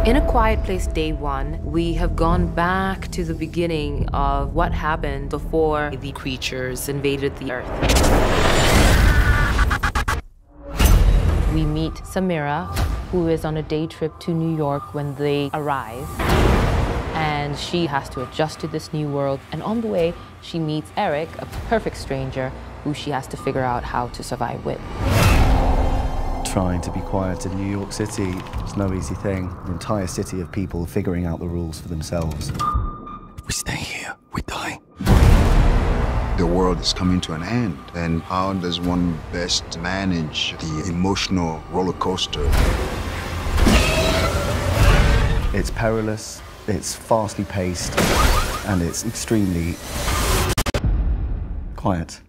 In A Quiet Place Day 1, we have gone back to the beginning of what happened before the creatures invaded the Earth. We meet Samira, who is on a day trip to New York when they arrive. And she has to adjust to this new world. And on the way, she meets Eric, a perfect stranger, who she has to figure out how to survive with. Trying to be quiet in New York City is no easy thing. An entire city of people figuring out the rules for themselves. If we stay here, we die. The world is coming to an end, and how does one best manage the emotional roller coaster? It's perilous, it's fastly paced, and it's extremely quiet.